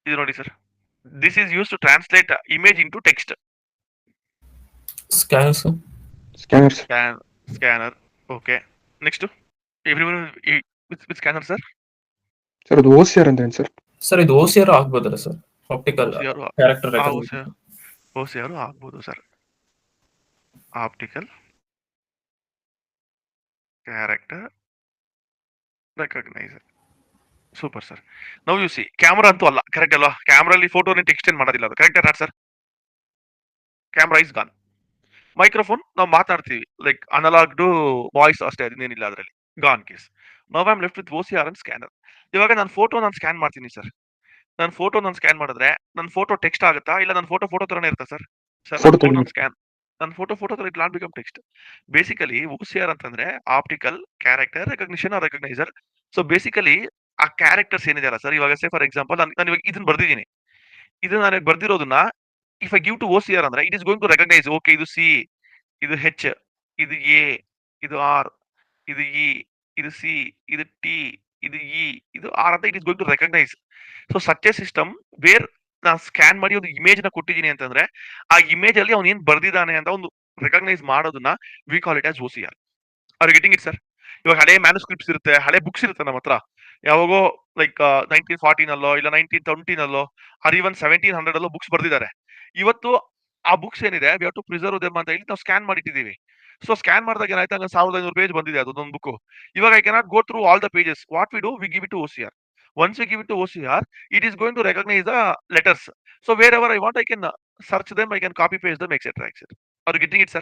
ಇದು ನೋಡಿ sir, this is use to translate image into text. Scanner sir. Scanners. Scanner. Okay, next everyone with scanner sir. Sir ಅದು OCR ಅಂತ ಏನು ಸರ್? Sir ಇದು OCR ಆಗ್ಬೋದಲ್ಲ sir, optical OCR character recognition. OCR ಆಗ್ಬೋದು sir, optical character recogniser. Super sir. Now you see, camera ಅಂತೂ ಅಲ್ಲ, correct ಅಲ್ವಾ? ಕ್ಯಾಮ್ರಲ್ಲಿ ಫೋಟೋನ ಎಕ್ಸ್ಟೆಂಡ್ ಮಾಡೋದಿಲ್ಲ, ಅದು correct not sir? Camera is gone. Microphone ನಾವು ಮಾತಾಡ್ತೀವಿ, ಲೈಕ್ ಅನಲಾಗ್ ಟು ವಾಯ್ಸ್ ಅಷ್ಟೇ, ಅದೇನಿಲ್ಲ ಅದರಲ್ಲಿ. Gone case. Now I am left with OCR and scanner. ಇವಾಗ ನಾನು ಫೋಟೋ ಸ್ಕ್ಯಾನ್ ಮಾಡ್ತೀನಿ ಸರ್. ನನ್ನ ಫೋಟೋ ಸ್ಕ್ಯಾನ್ ಮಾಡಿದ್ರೆ ನನ್ನ ಫೋಟೋ ಟೆಕ್ಸ್ಟ್ ಆಗುತ್ತಾ, ಇಲ್ಲ ನನ್ನ ಫೋಟೋ ತರನೇ ಇರುತ್ತಾ ಸರ್? ಸರ್ Photo ಫೋಟೋ ತರನೇ. ಸ್ಕ್ಯಾನ್, ನನ್ನ ಫೋಟೋ ತರ it not become text. Basically OCR ಅಂತಂದ್ರೆ optical character recognition recogniser. So basically ಆ ಕ್ಯಾರೆಕ್ಟರ್ಸ್ ಏನಿದೆಯಲ್ಲ ಸರ್, ಇವಾಗ ಸೇ ಫಾರ್ ಎಕ್ಸಾಂಪಲ್ ನಾನು ಇವಾಗ ಇದನ್ನ ಬರ್ದಿದ್ದೀನಿ. ಇದು ನಾನು ಬರ್ದಿರೋದನ್ನ if I give to OCR ಅಂದ್ರೆ it is going to recognise. Okay, ಇದು C, ಇದು H, ಇದು A, ಇದು R, ಇದು E, ಇದು C, ಇದು T, ಇದು E, ಇದು R ಅಂತ it is going to recognise. So such a system where ನಾನು ಸ್ಕ್ಯಾನ್ ಮಾಡಿ ಒಂದು ಇಮೇಜ್ ನ ಕೊಟ್ಟಿದ್ದೀನಿ ಅಂತಂದ್ರೆ ಆ ಇಮೇಜ್ ಅಲ್ಲಿ ಅವ್ನು ಏನ್ ಬರ್ದಿದ್ದಾನೆ ಅಂತ ಒಂದು ರೆಕಗ್ನೈಸ್ ಮಾಡೋದನ್ನ we call it as OCR. Are getting it sir? ಇವಾಗ ಹಳೆ ಮ್ಯಾನುಸ್ಕ್ರಿಪ್ಟ್ಸ್ ಇರುತ್ತೆ, ಹಳೆ ಬುಕ್ಸ್ ಇರುತ್ತೆ ನಮ್ಮ ಹತ್ರ, ಯಾವಾಗೋ ಲೈಕ್ 1914 ಇಲ್ಲ 1920 ಆರ್ ಈವನ್ 1700 ಬುಕ್ಸ್ ಬರ್ದಿದ್ದಾರೆ. ಇವತ್ತು ಆ ಬುಕ್ಸ್ ಏನಿದೆ we have to preserve them ಅಂತ ಹೇಳಿ ನಾವು ಸ್ಕ್ಯಾನ್ ಮಾಡಿಟ್ಟಿದ್ದೀವಿ. ಸೊ ಸ್ಕ್ಯಾನ್ ಮಾಡಿದಾಗ ಏನಾಯ್ತು, 1500 ಪೇಜ್ ಬಂದಿದೆ ಅದೊಂದು ಬುಕ್. ಇವಾಗ I cannot go through all the pages. What we do, we give it to OCR. Once we give it to OCR, it is going to recognize the letters. So wherever I want, I can search them, I can copy paste them, etc. etc. Are you getting it, sir?